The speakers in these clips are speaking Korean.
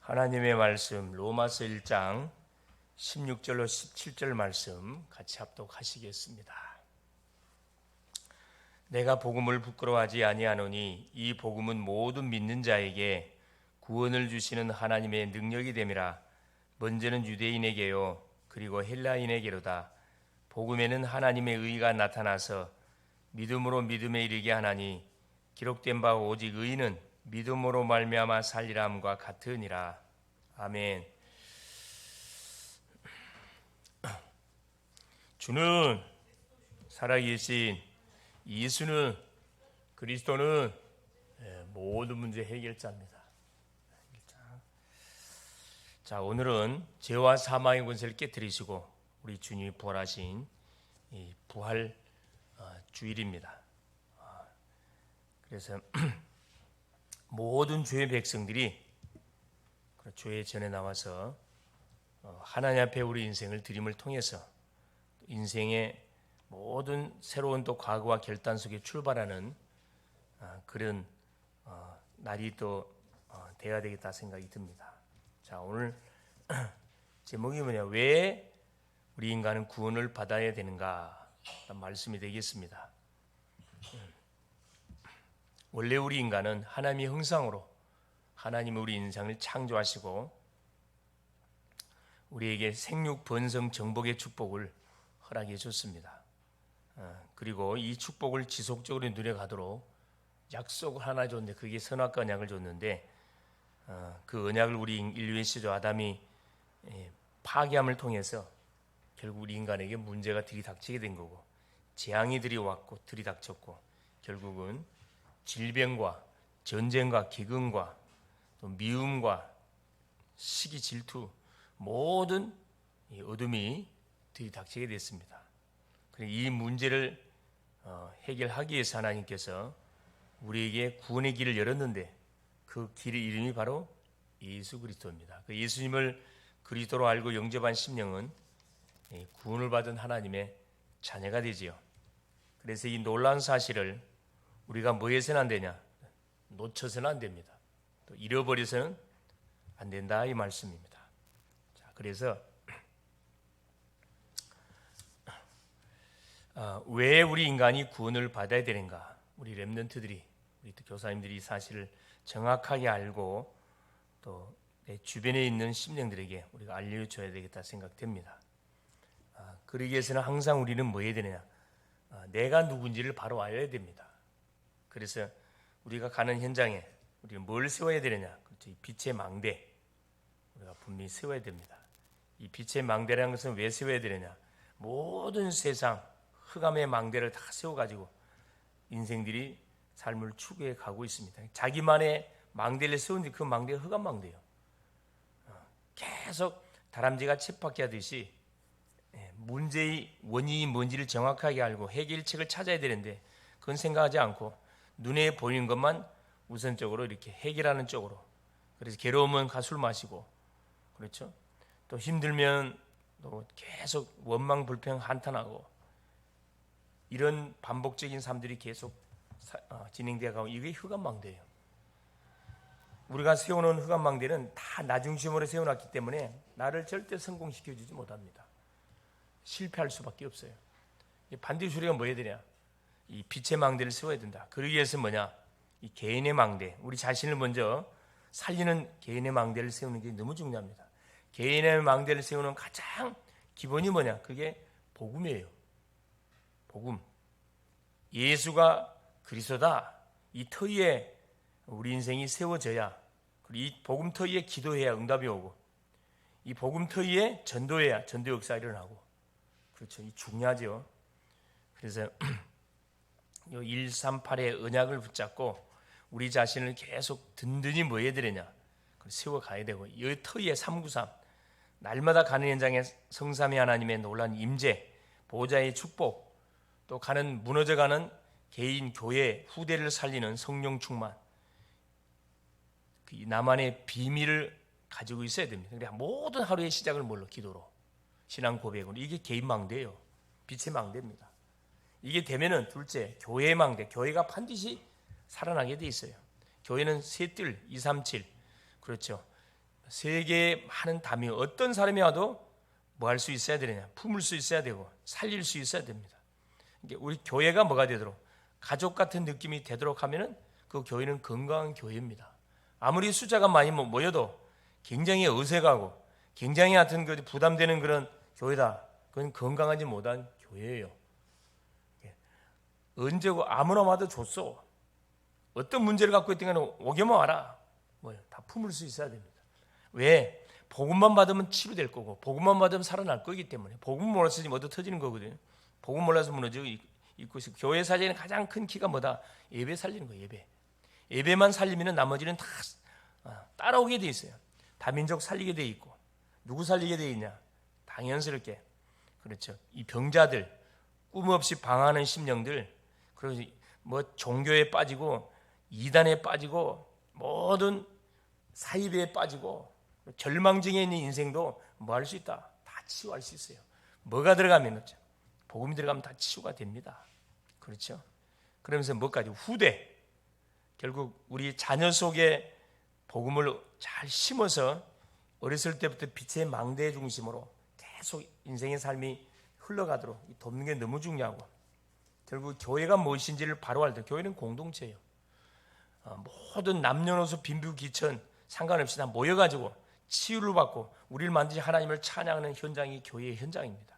하나님의 말씀 로마서 1장 16절로 17절 말씀 같이 합독하시겠습니다. 내가 복음을 부끄러워하지 아니하노니 이 복음은 모든 믿는 자에게 구원을 주시는 하나님의 능력이 됨이라. 먼저는 유대인에게요 그리고 헬라인에게로다. 복음에는 하나님의 의가 나타나서 믿음으로 믿음에 이르게 하나니 기록된 바 오직 의인은 믿음으로 말미암아 살리라 함과 같으니라. 아멘. 주는 살아계신 예수는 그리스도는 모든 문제 해결자입니다. 자, 오늘은 죄와 사망의 권세를 깨뜨리시고 우리 주님이 부활하신 이 부활 주일입니다. 그래서 모든 주의 백성들이 주의 전에 나와서 하나님 앞에 우리 인생을 드림을 통해서 인생의 모든 새로운 또 과거와 결단 속에 출발하는 그런 날이 또 되어야 되겠다 생각이 듭니다. 자, 오늘 제목이 뭐냐? 왜 우리 인간은 구원을 받아야 되는가? 말씀이 되겠습니다. 원래 우리 인간은 하나님의 형상으로 하나님이 우리 인생을 창조하시고 우리에게 생육, 번성, 정복의 축복을 허락해 줬습니다. 그리고 이 축복을 지속적으로 누려가도록 약속을 하나 줬는데 그게 선악과 언약을 줬는데 그 언약을 우리 인류의 시조 아담이 파괴함을 통해서 결국 우리 인간에게 문제가 들이닥치게 된 거고 재앙이 들이왔고 들이닥쳤고 결국은 질병과 전쟁과 기근과 또 미움과 시기 질투 모든 어둠이 들이닥치게 됐습니다. 이 문제를 해결하기 위해서 하나님께서 우리에게 구원의 길을 열었는데 그 길의 이름이 바로 예수 그리스도입니다. 그 예수님을 그리스도로 알고 영접한 심령은 구원을 받은 하나님의 자녀가 되지요. 그래서 이 놀라운 사실을 우리가 뭐 해서는 안 되냐? 놓쳐서는 안 됩니다. 또 잃어버려서는 안 된다 이 말씀입니다. 자, 그래서 왜 우리 인간이 구원을 받아야 되는가? 우리 렘넌트들이, 우리 교사님들이 이 사실을 정확하게 알고 또 내 주변에 있는 심령들에게 우리가 알려줘야 되겠다 생각됩니다. 그러기 위해서는 항상 우리는 뭐 해야 되느냐? 내가 누군지를 바로 알아야 됩니다. 그래서 우리가 가는 현장에 우리가 뭘 세워야 되느냐? 그렇죠. 이 빛의 망대 우리가 분명히 세워야 됩니다. 이 빛의 망대라는 것은 왜 세워야 되느냐? 모든 세상 흑암의 망대를 다 세워가지고 인생들이 삶을 추구해 가고 있습니다. 자기만의 망대를 세우는데 그 망대가 흑암 망대예요. 계속 다람쥐가 쳇바퀴 하듯이 문제의 원인이 뭔지를 정확하게 알고 해결책을 찾아야 되는데 그건 생각하지 않고 눈에 보이는 것만 우선적으로 이렇게 해결하는 쪽으로. 그래서 괴로우면 가 술 마시고, 그렇죠? 또 힘들면 또 계속 원망 불평 한탄하고 이런 반복적인 삶들이 계속 진행되어 가고 이게 흑암망대예요. 우리가 세워놓은 흑암망대는 다 나 중심으로 세워놨기 때문에 나를 절대 성공시켜주지 못합니다. 실패할 수밖에 없어요. 반드시 우리가 뭐 해야 되냐? 이 빛의 망대를 세워야 된다. 그러기 위해서 뭐냐? 이 개인의 망대, 우리 자신을 먼저 살리는 개인의 망대를 세우는 게 너무 중요합니다. 개인의 망대를 세우는 가장 기본이 뭐냐? 그게 복음이에요. 복음. 예수가 그리스도다. 이 터 위에 우리 인생이 세워져야, 그리고 이 복음 터 위에 기도해야 응답이 오고, 이 복음 터 위에 전도해야 전도 역사가 일어나고, 그렇죠. 이 중요하죠. 그래서 138의 언약을 붙잡고 우리 자신을 계속 든든히 뭐 해야 되느냐? 세워가야 되고, 이 터 위에 393 날마다 가는 현장에 성삼위 하나님의 놀라운 임재, 보호자의 축복, 또 가는 무너져가는 개인, 교회, 후대를 살리는 성령 충만, 나만의 비밀을 가지고 있어야 됩니다. 그러니까 모든 하루의 시작을 뭘로? 기도로, 신앙 고백으로. 이게 개인 망대예요. 빛의 망대입니다. 이게 되면은 둘째, 교회의 망대. 교회가 반드시 살아나게 돼 있어요. 교회는 세 뜰, 237, 그렇죠. 세계에 많은 담이 어떤 사람이 와도 뭐 할 수 있어야 되느냐? 품을 수 있어야 되고 살릴 수 있어야 됩니다. 우리 교회가 뭐가 되도록 가족 같은 느낌이 되도록 하면은 그 교회는 건강한 교회입니다. 아무리 숫자가 많이 모여도 굉장히 어색하고 굉장히 하여튼 부담되는 그런 교회다. 그건 건강하지 못한 교회예요. 언제고 아무나 와도 줬어. 어떤 문제를 갖고 있든 간에 오게만 와라. 다 품을 수 있어야 됩니다. 왜? 복음만 받으면 치료될 거고 복음만 받으면 살아날 거기 때문에 복음 몰라서 모두 터지는 거거든요. 복음 몰라서 무너지고 있고 있어. 교회 살리는 가장 큰 키가 뭐다? 예배 살리는 거예요. 예배만 살리면 나머지는 다 따라오게 돼 있어요. 다민족 살리게 돼 있고 누구 살리게 돼 있냐? 당연스럽게 그렇죠. 이 병자들, 꿈 없이 방황하는 심령들, 그리고 뭐 종교에 빠지고 이단에 빠지고 모든 사이비에 빠지고 절망증에 있는 인생도 뭐 할 수 있다? 다 치유할 수 있어요. 뭐가 들어가면 그렇죠. 복음이 들어가면 다 치유가 됩니다. 그렇죠. 그러면서 뭐까지? 후대. 결국 우리 자녀 속에 복음을 잘 심어서 어렸을 때부터 빛의 망대 중심으로 계속 인생의 삶이 흘러가도록 돕는 게 너무 중요하고, 결국 교회가 무엇인지를 바로 알 때 교회는 공동체예요. 모든 남녀노소 빈부귀천 상관없이 다 모여가지고 치유를 받고 우리를 만드신 하나님을 찬양하는 현장이 교회의 현장입니다.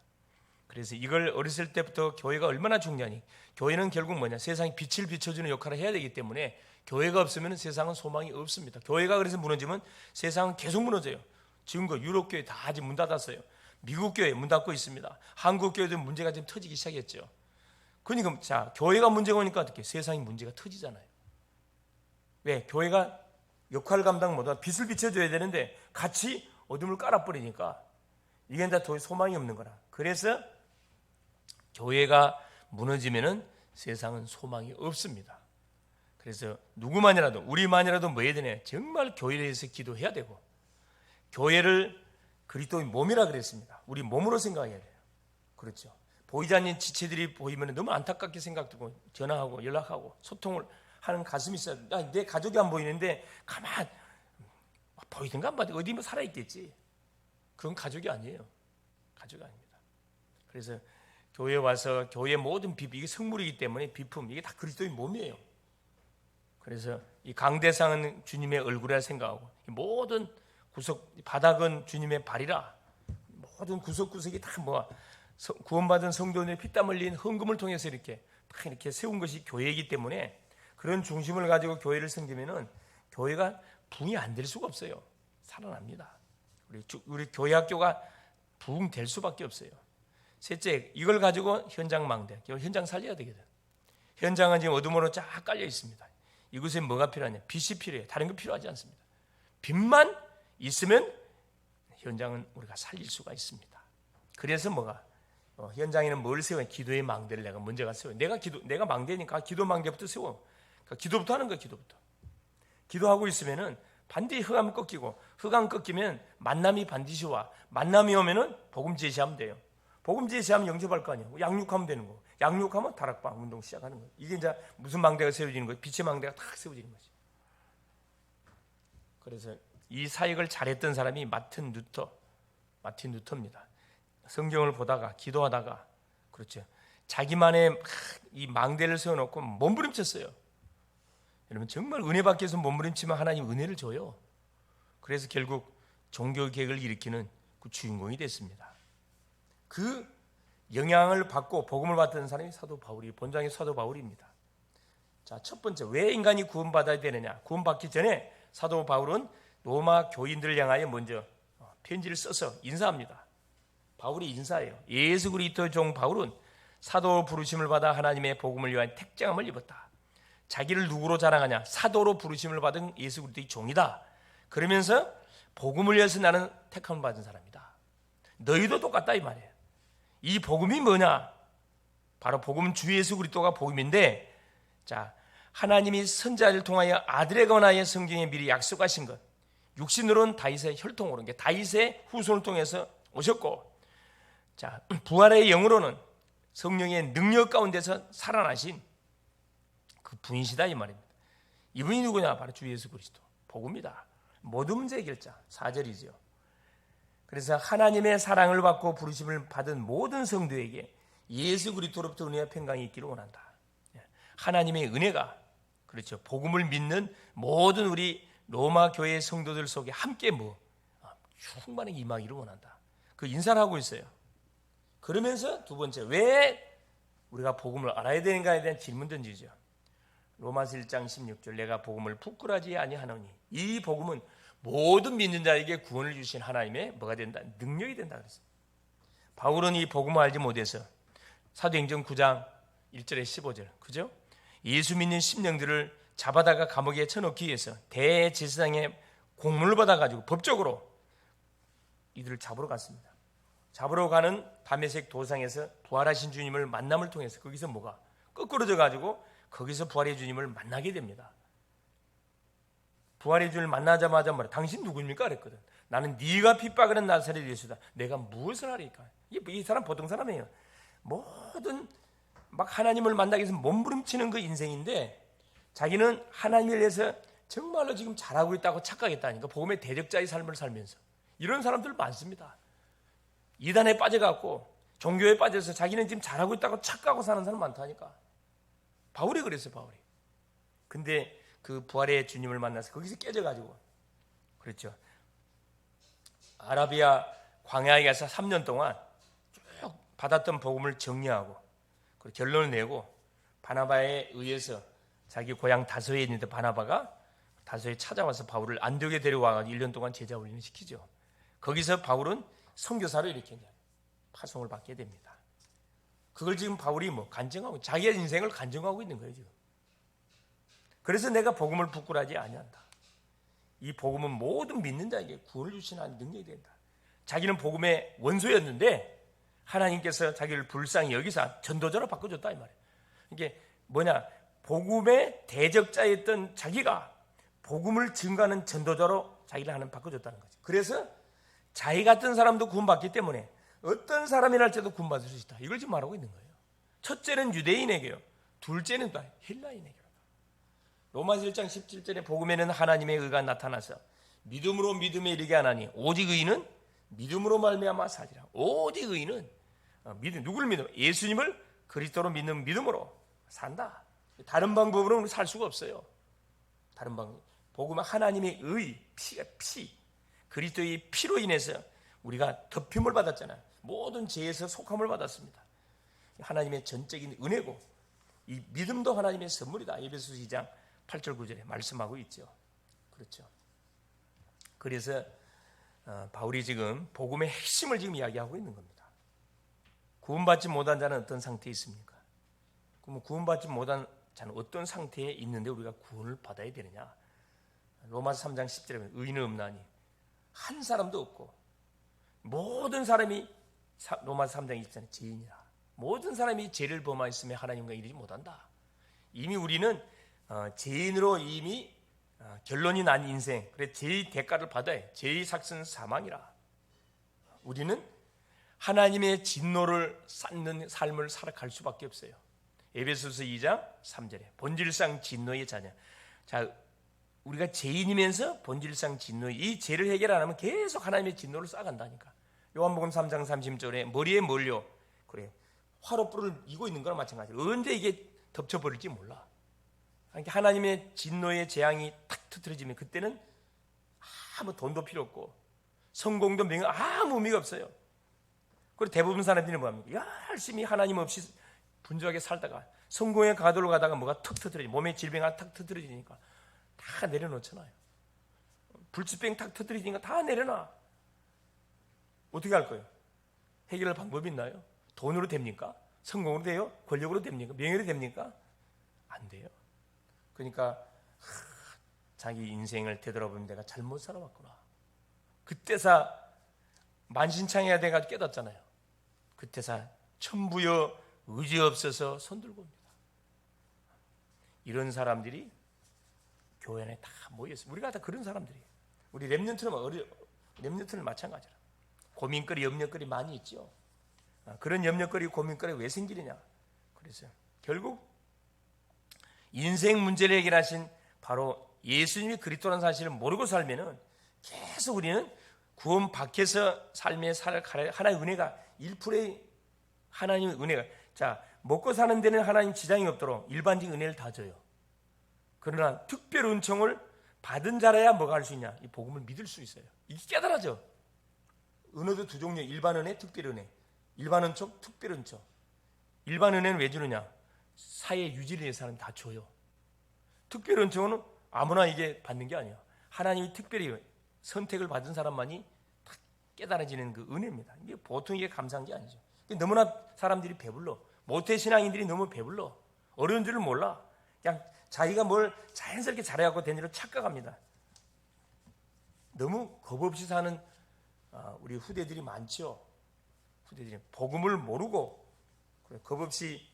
그래서 이걸 어렸을 때부터 교회가 얼마나 중요하니, 교회는 결국 뭐냐? 세상에 빛을 비춰주는 역할을 해야 되기 때문에 교회가 없으면 세상은 소망이 없습니다. 교회가 그래서 무너지면 세상은 계속 무너져요. 지금 유럽 교회 다 아직 문 닫았어요. 미국 교회 문 닫고 있습니다. 한국 교회도 문제가 지금 터지기 시작했죠. 그러니까 자, 교회가 문제가 오니까 어떻게? 세상이 문제가 터지잖아요. 왜? 교회가 역할 감당 못하고 빛을 비춰줘야 되는데 같이 어둠을 깔아버리니까 이게 다 더 소망이 없는 거라. 그래서 교회가 무너지면은 세상은 소망이 없습니다. 그래서 누구만이라도, 우리만이라도 뭐 해야 되냐? 정말 교회에 대해서 기도해야 되고, 교회를 그리스도의 몸이라 그랬습니다. 우리 몸으로 생각해야 돼요. 그렇죠. 보이지 않는 지체들이 보이면 너무 안타깝게 생각되고 전화하고 연락하고 소통을 하는 가슴이 있어야 돼. 내 가족이 안 보이는데 가만 보이든가 안 보이든가 어디 뭐 살아있겠지. 그건 가족이 아니에요. 가족이 아닙니다. 그래서 교회에 와서 교회의 모든 비품, 이게 성물이기 때문에 비품, 이게 다 그리스도의 몸이에요. 그래서 이 강대상은 주님의 얼굴이라 생각하고, 모든 구석 바닥은 주님의 발이라, 모든 구석구석이 다 구원받은 성도들의 피땀 흘린 헌금을 통해서 이렇게 세운 것이 교회이기 때문에, 그런 중심을 가지고 교회를 섬기면은 교회가 붕이 안 될 수가 없어요. 살아납니다. 우리 교회 학교가 부흥될 수밖에 없어요. 셋째, 이걸 가지고 현장 망대, 현장 살려야 되거든. 현장은 지금 어둠으로 쫙 깔려 있습니다. 이곳에 뭐가 필요하냐? 빛이 필요해요. 다른 거 필요하지 않습니다. 빛만 있으면 현장은 우리가 살릴 수가 있습니다. 그래서 현장에는 뭘 세워요? 기도의 망대를 내가 먼저 세워요. 내가 망대니까 기도 망대부터 세워. 그러니까 기도부터 하는 거야. 기도하고 있으면은 반드시 흑암이 꺾이고, 흑암 꺾이면 만남이 반드시 와. 만남이 오면은 복음 제시하면 돼요. 복음 제시하면 영접할 거 아니에요. 양육하면 되는 거. 양육하면 다락방 운동 시작하는 거예요. 이게 이제 무슨 망대가 세워지는 거예요? 빛의 망대가 딱 세워지는 거죠. 그래서 이 사역을 잘했던 사람이 마틴 루터입니다. 성경을 보다가 기도하다가, 그렇죠, 자기만의 이 망대를 세워놓고 몸부림쳤어요. 여러분, 정말 은혜 받기 위해서 몸부림치면 하나님 은혜를 줘요. 그래서 결국 종교개혁을 일으키는 그 주인공이 됐습니다. 그 영향을 받고 복음을 받던 사람이 본장의 사도 바울입니다. 자, 첫 번째, 왜 인간이 구원받아야 되느냐? 구원받기 전에 사도 바울은 로마 교인들을 향하여 먼저 편지를 써서 인사합니다. 바울이 인사해요. 예수 그리스도의 종 바울은 사도 부르심을 받아 하나님의 복음을 위한 택정함을 입었다. 자기를 누구로 자랑하냐? 사도로 부르심을 받은 예수 그리스도의 종이다. 그러면서 복음을 위해서 나는 택함을 받은 사람이다. 너희도 똑같다 이 말이에요. 이 복음이 뭐냐? 바로 복음은 주 예수 그리스도가 복음인데, 자, 하나님이 선자를 통하여 아들에 관하여 성경에 미리 약속하신 것, 육신으로는 다윗의 혈통으로, 그러니까 다윗의 후손을 통해서 오셨고, 자, 부활의 영으로는 성령의 능력 가운데서 살아나신 그 분이시다 이 말입니다. 이분이 누구냐? 바로 주 예수 그리스도 복음이다. 모든 문제 해결자 4절이죠. 그래서 하나님의 사랑을 받고 부르심을 받은 모든 성도에게 예수 그리스도로부터 은혜와 평강이 있기를 원한다. 하나님의 은혜가 그렇죠. 복음을 믿는 모든 우리 로마 교회 성도들 속에 함께 충만하게 임하기를 원한다. 그 인사를 하고 있어요. 그러면서 두 번째, 왜 우리가 복음을 알아야 되는가에 대한 질문 던지죠. 로마서 1장 16절, 내가 복음을 부끄러워하지 아니하노니 이 복음은 모든 믿는 자에게 구원을 주신 하나님의 뭐가 된다? 능력이 된다 그랬어요. 바울은 이 복음을 알지 못해서 사도행전 9장 1절에 15절, 그죠? 예수 믿는 심령들을 잡아다가 감옥에 쳐넣기 위해서 대제사장의 공문을 받아가지고 법적으로 이들을 잡으러 갔습니다. 잡으러 가는 다메섹 도상에서 부활하신 주님을 만남을 통해서 거기서 뭐가 거꾸로져 가지고 거기서 부활의 주님을 만나게 됩니다. 부활의 주님을 만나자마자 말해, 당신 누구입니까? 그랬거든. 나는 네가 핍박하는 나사렛 예수다. 내가 무엇을 하리까? 이 사람 보통 사람이에요. 모든 막 하나님을 만나기 위해서 몸부림치는 그 인생인데 자기는 하나님을 위해서 정말로 지금 잘하고 있다고 착각했다니까. 복음의 대적자의 삶을 살면서 이런 사람들 많습니다. 이단에 빠져갖고 종교에 빠져서 자기는 지금 잘하고 있다고 착각하고 사는 사람 많다니까. 바울이 그랬어요. 바울이. 근데 그 부활의 주님을 만나서 거기서 깨져가지고 그렇죠. 아라비아 광야에 가서 3년 동안 쭉 받았던 복음을 정리하고 그리고 결론을 내고 바나바에 의해서 자기 고향 다소에 있는데 바나바가 다소에 찾아와서 바울을 안디옥에 데려와서 1년 동안 제자 훈련을 시키죠. 거기서 바울은 선교사로 이렇게 파송을 받게 됩니다. 그걸 지금 바울이 간증하고 자기의 인생을 간증하고 있는 거예요 지금. 그래서 내가 복음을 부끄러워하지 아니한다. 이 복음은 모든 믿는 자에게 구원을 주시는 하나님의 능력이 된다. 자기는 복음의 원소였는데 하나님께서 자기를 불쌍히 여기서 전도자로 바꿔줬다 이 말이에요. 이게 뭐냐? 복음의 대적자였던 자기가 복음을 증거하는 전도자로 자기를 하나님 바꿔줬다는 거죠. 그래서 자기 같은 사람도 구원받기 때문에 어떤 사람이나 할지라도 구원받을 수 있다. 이걸 지금 말하고 있는 거예요. 첫째는 유대인에게요. 둘째는 헬라인에게요. 로마서 1장 17절에 복음에는 하나님의 의가 나타나서 믿음으로 믿음에 이르게 하나니 오직 의인은 믿음으로 말미암아 살리라. 오직 의인은 누구를 믿음? 예수님을 그리스도로 믿는 믿음으로 산다. 다른 방법으로는 살 수가 없어요. 다른 방법. 복음은 하나님의 의, 피, 그리스도의 피로 인해서 우리가 덮임을 받았잖아요. 모든 죄에서 속함을 받았습니다. 하나님의 전적인 은혜고 이 믿음도 하나님의 선물이다. 에베소서 2장 8절 9절에 말씀하고 있죠. 그렇죠. 그래서 바울이 지금 복음의 핵심을 지금 이야기하고 있는 겁니다. 구원받지 못한 자는 어떤 상태에 있습니까? 그럼 구원받지 못한 자는 어떤 상태에 있는데 우리가 구원을 받아야 되느냐? 로마서 3장 10절에 보면 의인은 없나니 한 사람도 없고 모든 사람이 로마서 3장 20절에 죄인이라. 모든 사람이 죄를 범하였으며 하나님과 이르지 못한다. 이미 우리는 죄인으로 이미 결론이 난 인생, 그래 죄의 대가를 받아야 해. 죄의 삭은 사망이라. 우리는 하나님의 진노를 쌓는 삶을 살아갈 수밖에 없어요. 에베소서 2장 3절에 본질상 진노의 자녀. 자, 우리가 죄인이면서 본질상 진노의 이 죄를 해결 안 하면 계속 하나님의 진노를 쌓아간다니까. 요한복음 3장 30절에 머리에 몰려 그래 화로불을 이고 있는 거랑 마찬가지예요. 언제 이게 덮쳐버릴지 몰라. 그러니까 하나님의 진노의 재앙이 탁 터뜨려지면 그때는 아무 돈도 필요 없고 성공도 명예 아무 의미가 없어요. 그리고 대부분 사람들이 뭐합니까? 열심히 하나님 없이 분주하게 살다가 성공의 가도로 가다가 뭐가 턱 터뜨려지, 몸에 질병이 탁 터뜨려지니까 다 내려놓잖아요. 불치병 탁 터뜨려지니까 다 내려놔. 어떻게 할 거예요? 해결할 방법이 있나요? 돈으로 됩니까? 성공으로 돼요? 권력으로 됩니까? 명예로 됩니까? 안 돼요. 그러니까 자기 인생을 되돌아보면 내가 잘못 살아왔구나. 그때사 만신창이가 돼가지고 깨닫잖아요. 그때사 천부여 의지 없어서 손들고 옵니다. 이런 사람들이 교회 안에 다 모여있어요. 우리가 다 그런 사람들이에요. 우리 렘넌트는 마찬가지라. 고민거리, 염려거리 많이 있죠. 그런 염려거리, 고민거리가 왜 생기느냐? 그래서 결국 인생 문제를 해결하신 바로 예수님이 그리스도라는 사실을 모르고 살면은 계속 우리는 구원 밖에서 삶의 하나님의 은혜가 1%의 하나님의 은혜가, 자, 먹고 사는 데는 하나님 지장이 없도록 일반적인 은혜를 다 줘요. 그러나 특별 은총을 받은 자라야 뭐가 할 수 있냐? 이 복음을 믿을 수 있어요. 이게 깨달아져. 은혜도 두 종류, 일반 은혜, 특별 은혜. 일반 은총, 특별 은총. 일반 은혜는 왜 주느냐? 사회 유지를 위해서 사람 다 줘요. 특별 은총은 아무나 이게 받는 게 아니야. 하나님이 특별히 선택을 받은 사람만이 다 깨달아지는 그 은혜입니다. 이게 보통 이게 감사한 게 아니죠. 너무나 사람들이 배불러. 모태 신앙인들이 너무 배불러. 어려운 줄을 몰라. 그냥 자기가 뭘 자연스럽게 잘해갖고 된 일로 착각합니다. 너무 겁 없이 사는 우리 후대들이 많죠. 후대들이 복음을 모르고 겁 없이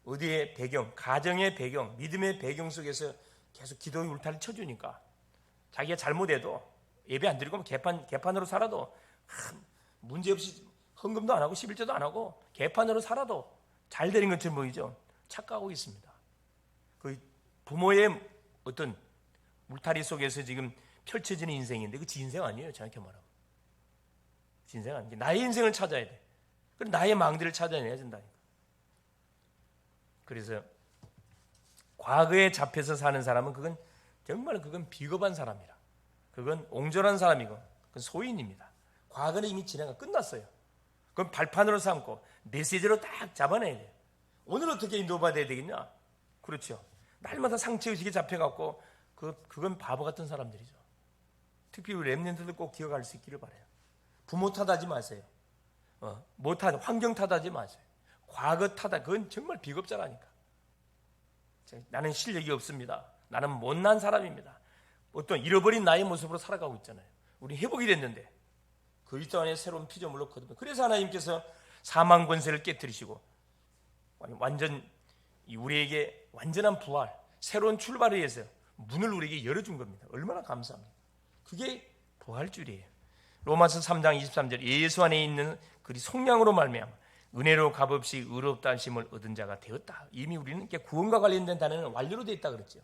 어디의 배경, 가정의 배경, 믿음의 배경 속에서 계속 기도의 울타리를 쳐주니까 자기가 잘못해도 예배 안 드리고 개판으로 살아도 문제없이 헌금도 안 하고 11조도 안 하고 개판으로 살아도 잘 되는 것처럼 보이죠. 착각하고 있습니다. 그 부모의 어떤 울타리 속에서 지금 펼쳐지는 인생인데 그 지 인생 아니에요. 정확히 말하면 지 인생 아니에요. 나의 인생을 찾아야 돼. 그리고 나의 망대를 찾아내야 된다니까. 그래서 과거에 잡혀서 사는 사람은 그건 정말 비겁한 사람이라. 그건 옹졸한 사람이고 그건 소인입니다. 과거는 이미 지나가 끝났어요. 그건 발판으로 삼고 메시지로 딱 잡아내야 돼요. 오늘 어떻게 인도받아야 되겠냐? 그렇죠. 날마다 상처의식에 잡혀갖고 그건 바보 같은 사람들이죠. 특히 우리 렘넌트들 꼭 기억할 수 있기를 바라요. 부모 탓하지 마세요. 환경 탓하지 마세요. 과거 탓하, 그건 정말 비겁자라니까. 나는 실력이 없습니다. 나는 못난 사람입니다. 어떤 잃어버린 나의 모습으로 살아가고 있잖아요. 우리 회복이 됐는데 그리스도 안에 새로운 피조물로 거듭나. 그래서 하나님께서 사망 권세를 깨뜨리시고 완전 우리에게 완전한 부활, 새로운 출발을 위해서 문을 우리에게 열어준 겁니다. 얼마나 감사합니다. 그게 부활줄이에요. 로마서 3장 23절 예수 안에 있는 그리 속량으로 말미암아 은혜로 값없이 의롭다 하심을 얻은 자가 되었다. 이미 우리는 구원과 관련된 단어는 완료로 되어 있다 그랬죠.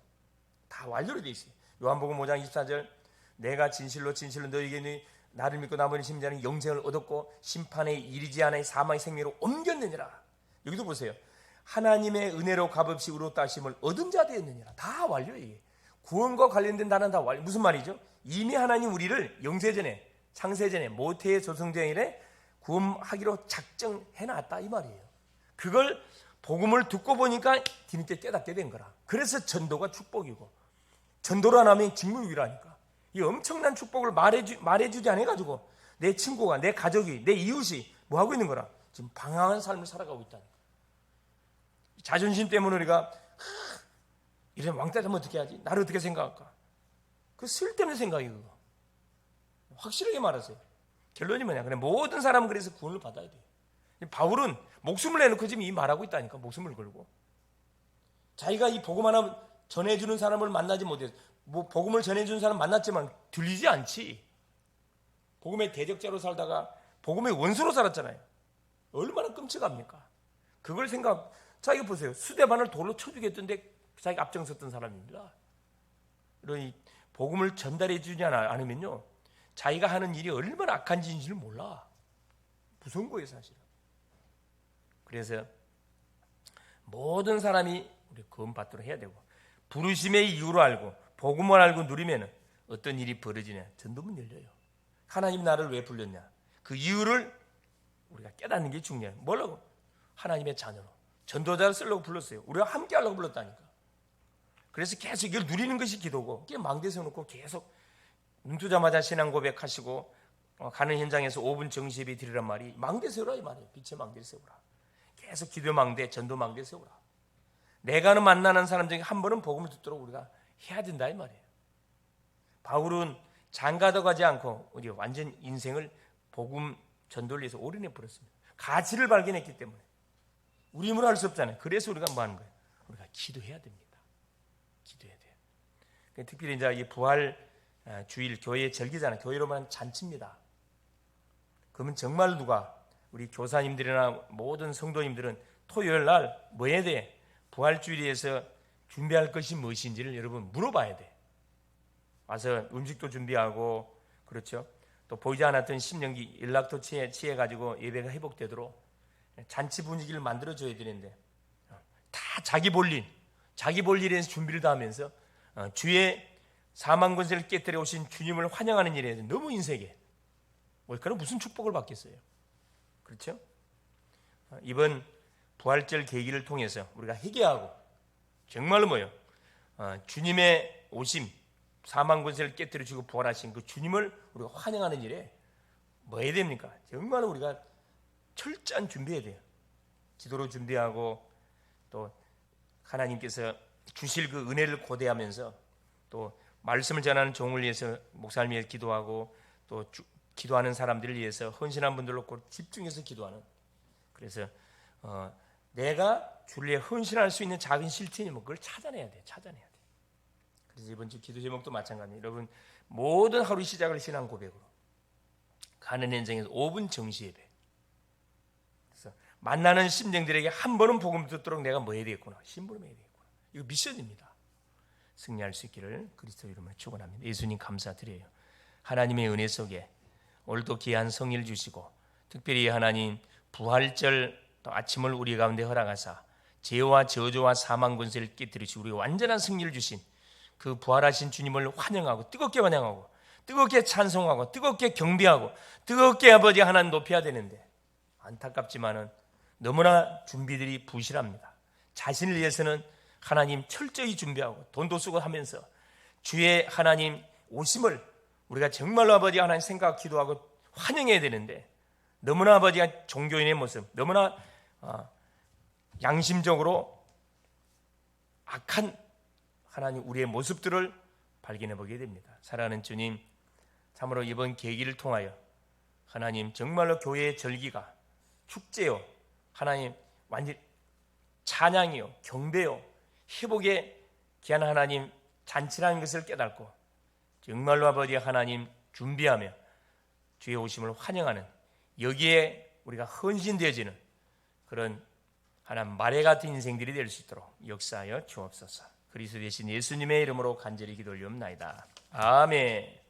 다 완료로 되어 있어요. 요한복음 5장 24절 내가 진실로 너희에게 나를 믿고 나머지 심자는 영생을 얻었고 심판에 이르지 않아 사망의 생명으로 옮겼느니라. 여기도 보세요. 하나님의 은혜로 값없이 의롭다 하심을 얻은 자 되었느니라. 다 완료예요. 구원과 관련된 단어는 다 완료. 무슨 말이죠? 이미 하나님 우리를 영세전에 창세전에 모태의 조성전에 구원하기로 작정해놨다 이 말이에요. 그걸 복음을 듣고 보니까 뒤늦게 깨닫게 된 거라. 그래서 전도가 축복이고 전도를 안 하면 직무유기라니까. 이 엄청난 축복을 말해주지 않아가지고 내 친구가, 내 가족이, 내 이웃이 뭐 하고 있는 거라. 지금 방황한 삶을 살아가고 있다니까. 자존심 때문에 우리가 이런 왕따 되면 어떻게 하지? 나를 어떻게 생각할까? 그 쓸데없는 생각이에요. 그거. 확실하게 말하세요. 결론이 뭐냐? 그냥 모든 사람은 그래서 구원을 받아야 돼요. 바울은 목숨을 내놓고 지금 이 말하고 있다니까. 목숨을 걸고 자기가 이 복음 하나 전해주는 사람을 만나지 못해서 복음을 전해주는 사람 만났지만 들리지 않지. 복음의 대적자로 살다가 복음의 원수로 살았잖아요. 얼마나 끔찍합니까? 그걸 자기가 보세요. 수대반을 돌로 쳐주겠던데 자기가 앞장섰던 사람입니다. 그러니 복음을 전달해 주지 않으면요 자기가 하는 일이 얼마나 악한 짓인지를 몰라. 무서운 거예요 사실은. 그래서 모든 사람이 우리 구원 받도록 해야 되고 부르심의 이유를 알고 복음을 알고 누리면 어떤 일이 벌어지냐? 전도문 열려요. 하나님 나를 왜 불렀냐? 그 이유를 우리가 깨닫는 게 중요해요. 뭐라고? 하나님의 자녀로 전도자를 쓰려고 불렀어요. 우리가 함께 하려고 불렀다니까. 그래서 계속 이걸 누리는 것이 기도고 망대 세워놓고 계속 눈 뜨자마자 신앙 고백하시고 가는 현장에서 5분 정시예배 드리란 말이 망대 세우라 이 말이에요. 빛의 망대를 세우라. 계속 기도 망대, 전도 망대 세우라. 내가 만나는 사람 중에 한 번은 복음을 듣도록 우리가 해야 된다 이 말이에요. 바울은 장가도 가지 않고 우리 완전 인생을 복음 전도를 위해서 올인해 버렸습니다. 가치를 발견했기 때문에 우리 힘으로 할 수 없잖아요. 그래서 우리가 뭐 하는 거예요? 우리가 기도해야 됩니다. 기도해야 돼요. 특별히 이제 이 부활 주일 교회 절기잖아요. 교회로만 잔치입니다. 그러면 정말 우리 교사님들이나 모든 성도님들은 토요일 날 뭐 해야 돼? 부활주일에서 준비할 것이 무엇인지를 여러분 물어봐야 돼. 와서 음식도 준비하고 그렇죠? 또 보이지 않았던 심령기 연락도 취해가지고 예배가 회복되도록 잔치 분위기를 만들어줘야 되는데 다 자기 볼일에 준비를 다 하면서 주의 사망 권세를 깨뜨려 오신 주님을 환영하는 일에 너무 인색해. 그럼 무슨 축복을 받겠어요? 그렇죠? 이번 부활절 계기를 통해서 우리가 회개하고 정말로 주님의 오심, 사망 권세를 깨뜨려 주고 부활하신 그 주님을 우리가 환영하는 일에 뭐 해야 됩니까? 정말로 우리가 철저한 준비해야 돼요. 기도로 준비하고 또 하나님께서 주실 그 은혜를 고대하면서 또 말씀을 전하는 종을 위해서 목사님 위해서 기도하고 또 기도하는 사람들을 위해서 헌신한 분들로 집중해서 기도하는. 그래서 내가 주를 위해 헌신할 수 있는 작은 실천이 그걸 찾아내야 돼. 그래서 이번 주 기도 제목도 마찬가지입니다. 여러분 모든 하루 시작을 신앙 고백으로 가는 현장에서 5분 정시 예배. 그래서 만나는 심령들에게 한 번은 복음 듣도록 내가 뭐 해야 되겠구나. 심부름해야 되겠구나. 이거 미션입니다. 승리할 수 있기를 그리스도 이름으로 축원합니다. 예수님 감사드려요. 하나님의 은혜 속에 오늘도 귀한 성의를 주시고 특별히 하나님 부활절 또 아침을 우리 가운데 허락하사 죄와 저주와 사망 권세를 깨뜨리시고 우리 완전한 승리를 주신 그 부활하신 주님을 환영하고 뜨겁게 환영하고 뜨겁게 찬송하고 뜨겁게 경배하고 뜨겁게 아버지 하나님 높여야 되는데 안타깝지만은 너무나 준비들이 부실합니다. 자신을 위해서는 하나님 철저히 준비하고 돈도 쓰고 하면서 주의 하나님 오심을 우리가 정말로 아버지 하나님 생각 기도하고 환영해야 되는데 너무나 아버지가 종교인의 모습 너무나 양심적으로 악한 하나님 우리의 모습들을 발견해 보게 됩니다. 사랑하는 주님, 참으로 이번 계기를 통하여 하나님 정말로 교회의 절기가 축제요 하나님 완전 찬양이요 경배요 회복의 귀한 하나님 잔치라는 것을 깨닫고 정말로 아버지 하나님 준비하며 주의 오심을 환영하는 여기에 우리가 헌신되어지는 그런 하나님 말해 같은 인생들이 될 수 있도록 역사하여 주옵소서. 그리스도 되신 예수님의 이름으로 간절히 기도 올리옵나이다. 아멘.